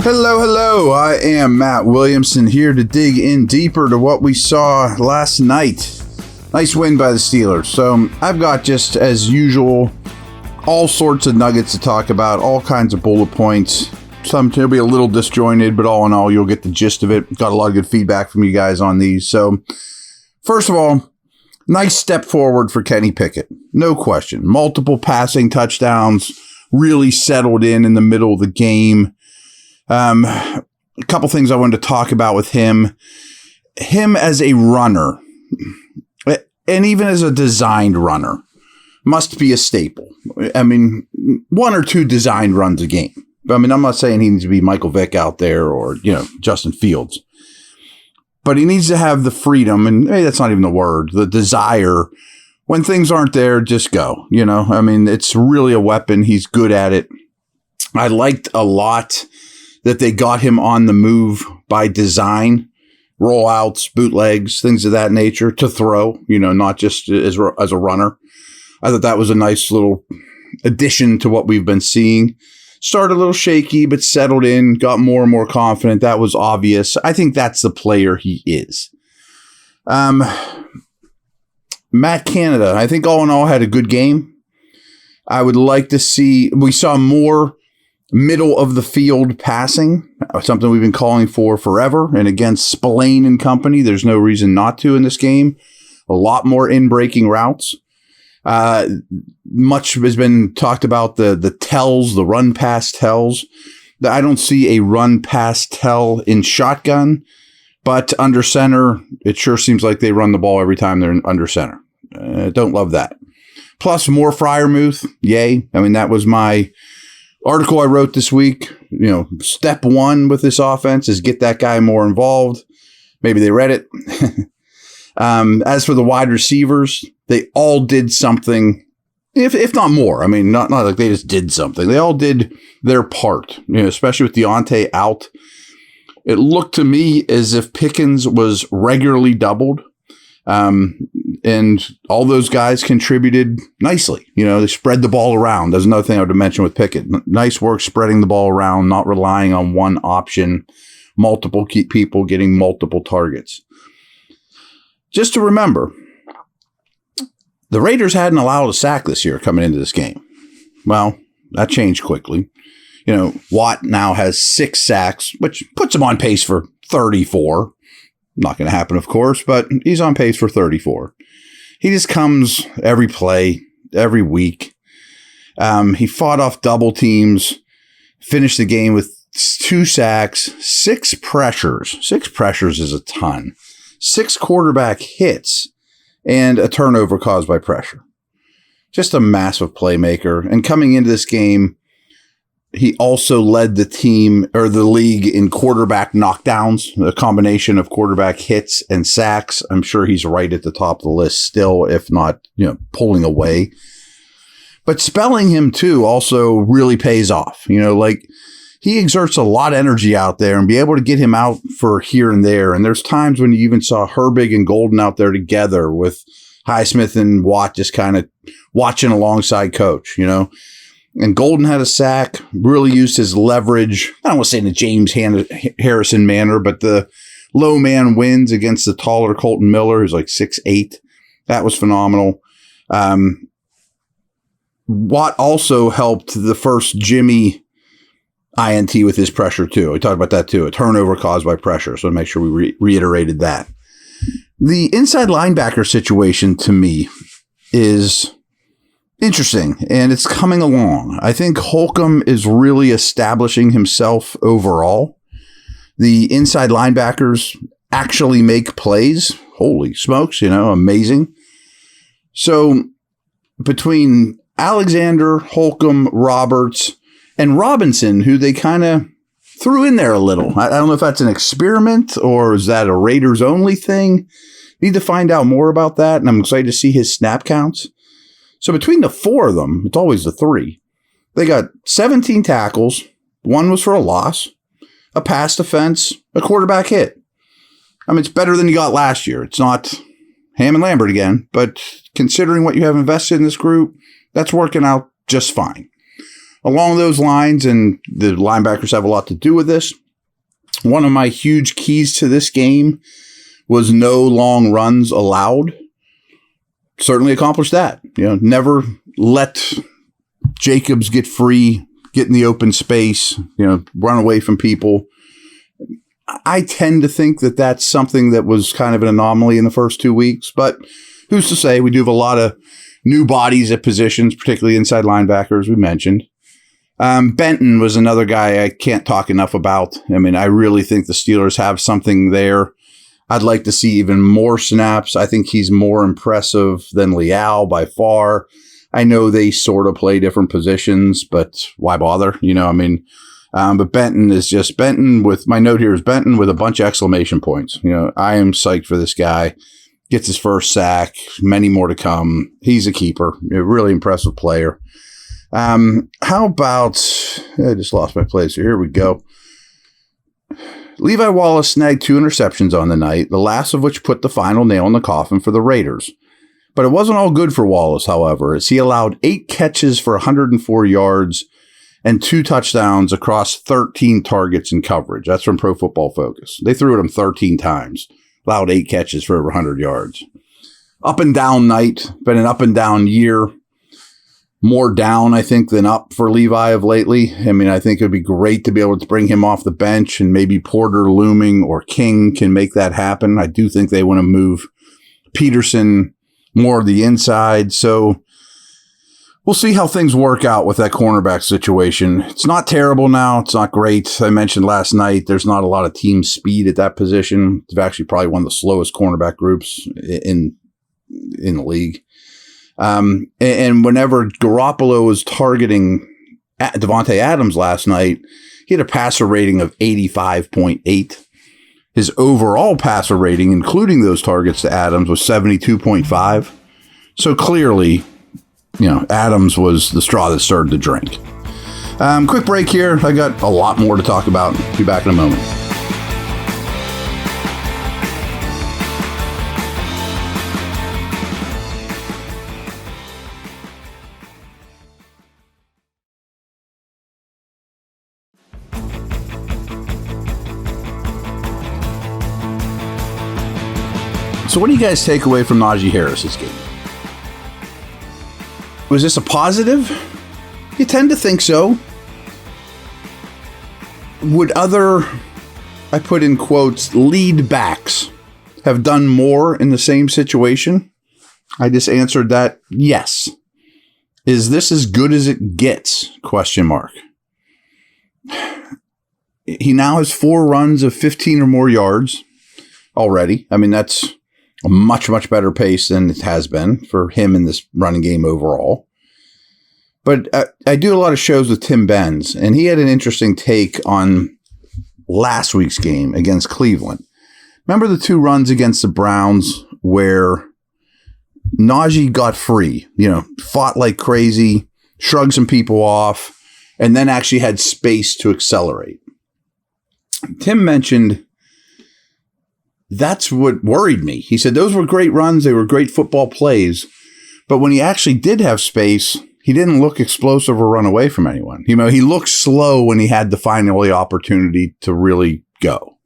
Hello. I am Matt Williamson here to dig in deeper to what we saw last night. Nice win by the Steelers. So I've got, just as usual, all sorts of nuggets to talk about, all kinds of bullet points. Some will be a little disjointed, but all in all, you'll get the gist of it. Got a lot of good feedback from you guys on these. So first of all, nice step forward for Kenny Pickett. No question. Multiple passing touchdowns, really settled in the middle of the game. A couple things I wanted to talk about with him. Him as a runner, and even as a designed runner, must be a staple. I mean, one or two designed runs a game. I mean, I'm not saying he needs to be Michael Vick out there or, Justin Fields. But he needs to have the freedom, and maybe that's not even the word, the desire. When things aren't there, just go. I mean, it's really a weapon. He's good at it. I liked a lot that they got him on the move by design, rollouts, bootlegs, things of that nature to throw, not just as a runner. I thought that was a nice little addition to what we've been seeing. Started a little shaky, but settled in, got more and more confident. That was obvious. I think that's the player he is. Matt Canada, I think all in all had a good game. I would like to see, we saw more middle of the field passing, something we've been calling for forever. And against Spillane and company, there's no reason not to in this game. A lot more in-breaking routes. Much has been talked about the tells, the run pass tells. I don't see a run pass tell in shotgun, but under center, it sure seems like they run the ball every time they're under center. Don't love that. Plus more Freiermuth. Yay. I mean, that was my article I wrote this week. Step one with this offense is get that guy more involved. Maybe they read it. As for the wide receivers, they all did something, if not more. I mean, not like they just did something. They all did their part, especially with Deontay out. It looked to me as if Pickens was regularly doubled. And all those guys contributed nicely. They spread the ball around. There's another thing I would mention with Pickett. Nice work spreading the ball around, not relying on one option, multiple people getting multiple targets. Just to remember, the Raiders hadn't allowed a sack this year coming into this game. Well, that changed quickly. Watt now has 6 sacks, which puts him on pace for 34. Not going to happen, of course, but he's on pace for 34. He just comes every play, every week. He fought off double teams, finished the game with 2 sacks, 6 pressures. 6 pressures is a ton. 6 quarterback hits, and a turnover caused by pressure. Just a massive playmaker. And coming into this game, he also led the team or the league in quarterback knockdowns, a combination of quarterback hits and sacks. I'm sure he's right at the top of the list still, if not, pulling away. But spelling him too also really pays off. He exerts a lot of energy out there, and be able to get him out for here and there. And there's times when you even saw Herbig and Golden out there together with Highsmith and Watt just kind of watching alongside coach, And Golden had a sack, really used his leverage. I don't want to say in a James Harrison manner, but the low man wins against the taller Colton Miller, who's like 6'8". That was phenomenal. Watt also helped the first Jimmy INT with his pressure too. We talked about that too. A turnover caused by pressure. So to make sure we reiterated that. The inside linebacker situation to me is interesting, and it's coming along. I think Holcomb is really establishing himself overall. The inside linebackers actually make plays. Holy smokes, amazing. So between Alexander, Holcomb, Roberts, and Robinson, who they kind of threw in there a little. I don't know if that's an experiment or is that a Raiders only thing. Need to find out more about that, and I'm excited to see his snap counts. So between the 4 of them, it's always the 3. They got 17 tackles. 1 was for a loss, a pass defense, a quarterback hit. I mean, it's better than you got last year. It's not Ham and Lambert again, but considering what you have invested in this group, that's working out just fine. along those lines, and the linebackers have a lot to do with this, one of my huge keys to this game was no long runs allowed. Certainly accomplished that. Never let Jacobs get free, get in the open space, run away from people. I tend to think that that's something that was kind of an anomaly in the first 2 weeks, but who's to say? We do have a lot of new bodies at positions, particularly inside linebackers, we mentioned. Benton was another guy I can't talk enough about. I mean, I really think the Steelers have something there. I'd like to see even more snaps. I think he's more impressive than Leal by far. I know they sort of play different positions, but why bother? But Benton is just Benton with, my note here is Benton with a bunch of exclamation points. I am psyched for this guy. Gets his first sack, many more to come. He's a keeper, a really impressive player. How about, I just lost my place here. Here we go. Levi Wallace snagged 2 interceptions on the night, the last of which put the final nail in the coffin for the Raiders. But it wasn't all good for Wallace, however, as he allowed 8 catches for 104 yards and 2 touchdowns across 13 targets in coverage. That's from Pro Football Focus. They threw at him 13 times, allowed 8 catches for over 100 yards. Up and down night, been an up and down year. More down, I think, than up for Levi of lately. I mean, I think it would be great to be able to bring him off the bench, and maybe Porter, Looming, or King can make that happen. I do think they want to move Peterson more to the inside. So we'll see how things work out with that cornerback situation. It's not terrible now. It's not great. I mentioned last night there's not a lot of team speed at that position. It's actually probably one of the slowest cornerback groups in the league. And whenever Garoppolo was targeting Devontae Adams last night, he had a passer rating of 85.8. His overall passer rating, including those targets to Adams, was 72.5. So clearly, Adams was the straw that stirred the drink. Quick break here. I got a lot more to talk about. Be back in a moment. So what do you guys take away from Najee Harris's game? Was this a positive? You tend to think so. Would other, I put in quotes, lead backs have done more in the same situation? I just answered that yes. Is this as good as it gets? Question mark. He now has 4 runs of 15 or more yards already. I mean, that's a much, much better pace than it has been for him in this running game overall. But I do a lot of shows with Tim Benz, and he had an interesting take on last week's game against Cleveland. Remember the 2 runs against the Browns where Najee got free, fought like crazy, shrugged some people off, and then actually had space to accelerate. Tim mentioned that's what worried me. He said those were great runs. They were great football plays. But when he actually did have space, he didn't look explosive or run away from anyone. He looked slow when he had the final opportunity to really go.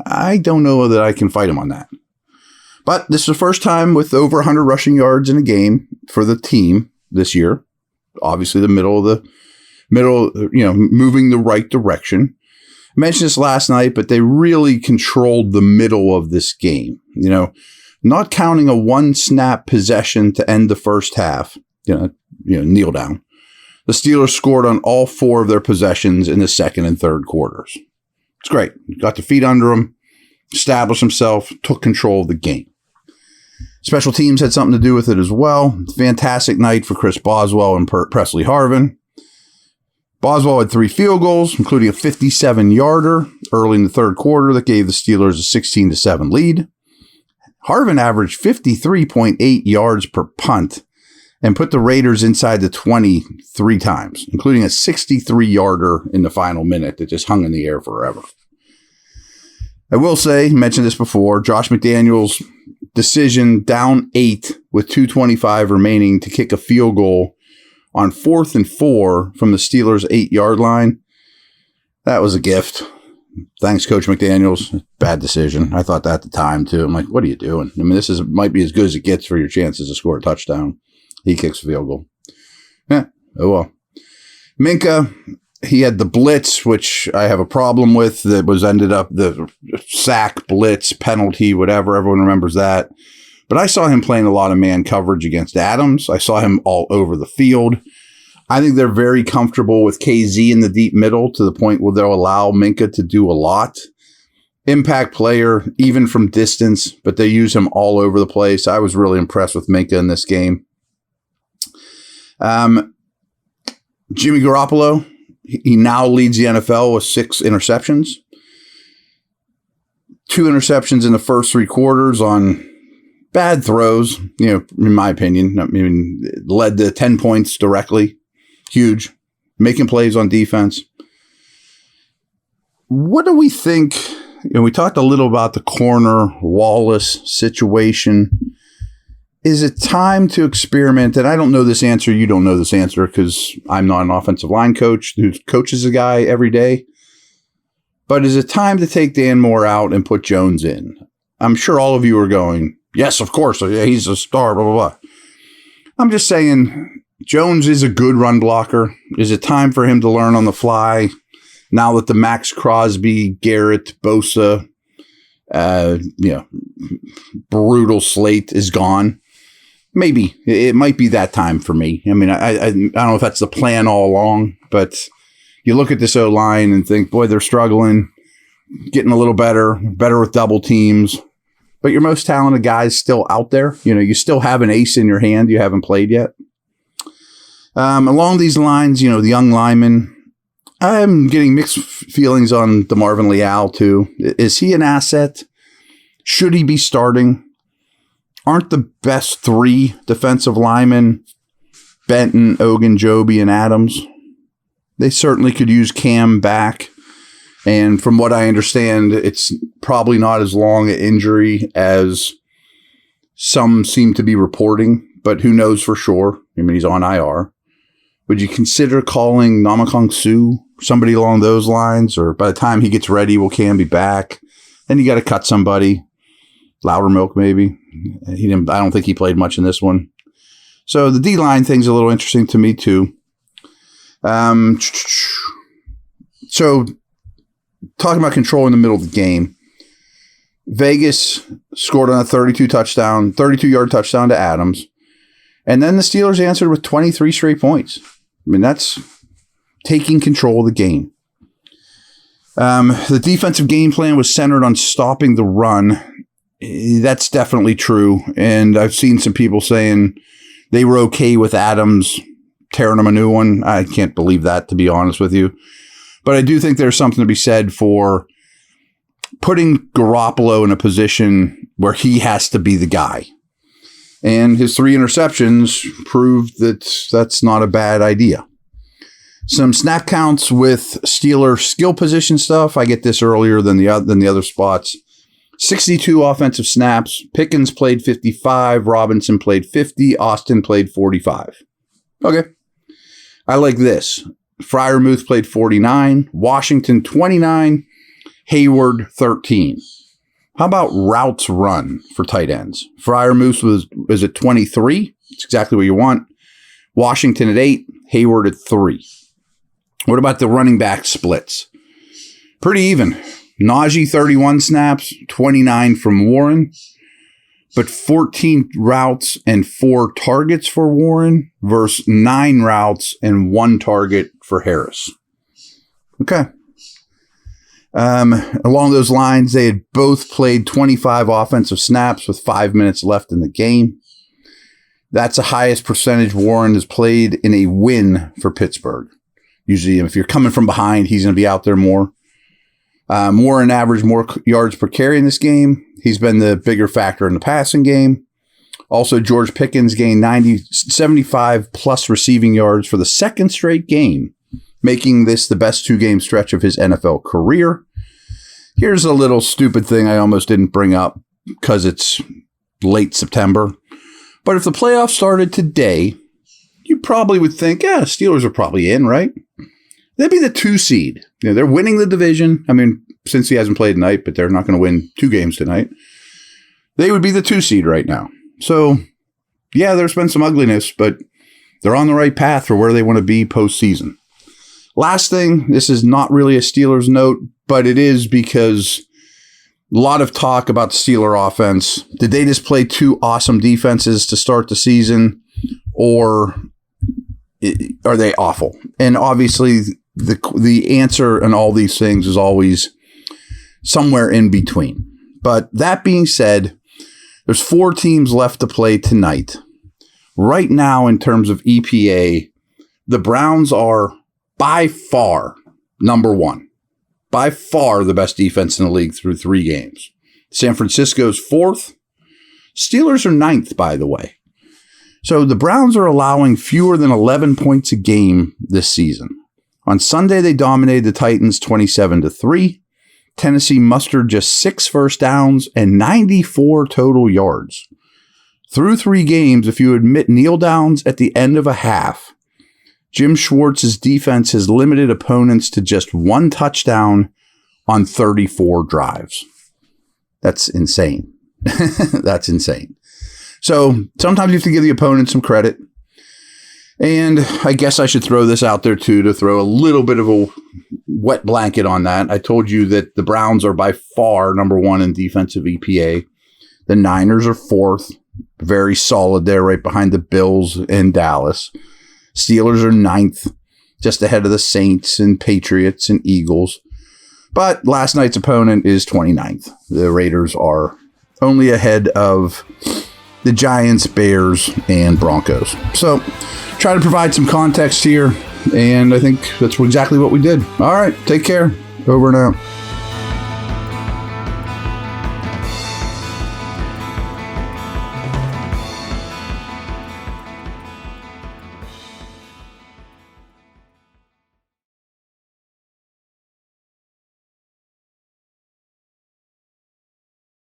I don't know that I can fight him on that. But this is the first time with over 100 rushing yards in a game for the team this year. Obviously, the moving the right direction. I mentioned this last night, but they really controlled the middle of this game. Not counting a 1-snap possession to end the first half, kneel down. The Steelers scored on all 4 of their possessions in the second and third quarters. It's great. Got their feet under him, established himself, took control of the game. Special teams had something to do with it as well. Fantastic night for Chris Boswell and Presley Harvin. Boswell had 3 field goals, including a 57-yarder early in the third quarter that gave the Steelers a 16-7 lead. Harvin averaged 53.8 yards per punt and put the Raiders inside the 20 3 times, including a 63-yarder in the final minute that just hung in the air forever. I will say, mentioned this before, Josh McDaniels' decision down 8 with 2:25 remaining to kick a field goal on 4th and 4 from the Steelers' 8-yard line. That was a gift. Thanks, Coach McDaniels. Bad decision. I thought that at the time, too. I'm like, what are you doing? I mean, might be as good as it gets for your chances to score a touchdown. He kicks a field goal. Yeah, oh well. Minkah, he had the blitz, which I have a problem with. That was ended up the sack, blitz, penalty, whatever. Everyone remembers that. But I saw him playing a lot of man coverage against Adams. I saw him all over the field. I think they're very comfortable with KZ in the deep middle to the point where they'll allow Minkah to do a lot. Impact player, even from distance, but they use him all over the place. I was really impressed with Minkah in this game. Jimmy Garoppolo, he now leads the NFL with 6 interceptions. 2 interceptions in the first 3 quarters on bad throws, in my opinion. I mean, it led to 10 points directly. Huge. Making plays on defense. What do we think? We talked a little about the corner Wallace situation. Is it time to experiment? And I don't know this answer. You don't know this answer because I'm not an offensive line coach who coaches a guy every day. But is it time to take Dan Moore out and put Jones in? I'm sure all of you are going, yes, of course. He's a star, blah, blah, blah. I'm just saying Jones is a good run blocker. Is it time for him to learn on the fly now that the Max Crosby, Garrett, Bosa, brutal slate is gone? Maybe. It might be that time for me. I mean, I don't know if that's the plan all along, but you look at this O-line and think, boy, they're struggling, getting a little better with double teams. But your most talented guy's still out there. You still have an ace in your hand you haven't played yet. Along these lines, the young lineman, I'm getting mixed feelings on DeMarvin Leal, too. Is he an asset? Should he be starting? Aren't the best 3 defensive linemen, Benton, Ogunjobi, and Adams? They certainly could use Cam back. And from what I understand, it's probably not as long an injury as some seem to be reporting, but who knows for sure? I mean, he's on IR. Would you consider calling Namakong Su, somebody along those lines? Or by the time he gets ready, will Cam be back? Then you got to cut somebody. Loudermilk, maybe. I don't think he played much in this one. So the D-line thing's a little interesting to me, too. So talking about control in the middle of the game, Vegas scored on a 32-yard touchdown to Adams. And then the Steelers answered with 23 straight points. I mean, that's taking control of the game. The defensive game plan was centered on stopping the run. That's definitely true. And I've seen some people saying they were okay with Adams tearing them a new one. I can't believe that, to be honest with you. But I do think there's something to be said for putting Garoppolo in a position where he has to be the guy. And his 3 interceptions proved that that's not a bad idea. Some snap counts with Steeler skill position stuff. I get this earlier than the other spots. 62 offensive snaps. Pickens played 55. Robinson played 50. Austin played 45. Okay. I like this. Freiermuth played 49. Washington 29. Hayward 13. How about routes run for tight ends? Freiermuth was at 23. It's exactly what you want. Washington at 8. Hayward at 3. What about the running back splits? Pretty even. Najee 31 snaps, 29 from Warren, but 14 routes and 4 targets for Warren versus 9 routes and 1 target for Harris. Okay. Along those lines, they had both played 25 offensive snaps with 5 minutes left in the game. That's the highest percentage Warren has played in a win for Pittsburgh. Usually, if you're coming from behind, he's going to be out there more. Warren averaged more yards per carry in this game. He's been the bigger factor in the passing game. Also, George Pickens gained 75 plus receiving yards for the second straight game, making this the best 2-game stretch of his NFL career. Here's a little stupid thing I almost didn't bring up because it's late September. But if the playoffs started today, you probably would think, Steelers are probably in, right? They'd be the 2 seed. They're winning the division. I mean, since he hasn't played tonight, but they're not going to win 2 games tonight. They would be the 2 seed right now. So, yeah, there's been some ugliness, but they're on the right path for where they want to be postseason. Last thing, this is not really a Steelers note, but it is because a lot of talk about the Steeler offense. Did they just play 2 awesome defenses to start the season, or are they awful? And obviously, the answer in all these things is always somewhere in between. But that being said, there's 4 teams left to play tonight. Right now, in terms of EPA, the Browns are by far number 1. By far the best defense in the league through 3 games. San Francisco's 4th. Steelers are 9th, by the way. So the Browns are allowing fewer than 11 points a game this season. On Sunday, they dominated the Titans 27-3. Tennessee mustered just 6 first downs and 94 total yards. Through 3 games, if you admit kneel downs at the end of a half, Jim Schwartz's defense has limited opponents to just 1 touchdown on 34 drives. That's insane. That's insane. So sometimes you have to give the opponent some credit. And I guess I should throw this out there too, to throw a little bit of a wet blanket on that. I told you that the Browns are by far number 1 in defensive EPA. The Niners are 4th. Very solid there, right behind the Bills and Dallas. Steelers are 9th, just ahead of the Saints and Patriots and Eagles. But last night's opponent is 29th. The Raiders are only ahead of the Giants, Bears, and Broncos. So try to provide some context here, and I think that's exactly what we did. All right, take care. Over and out.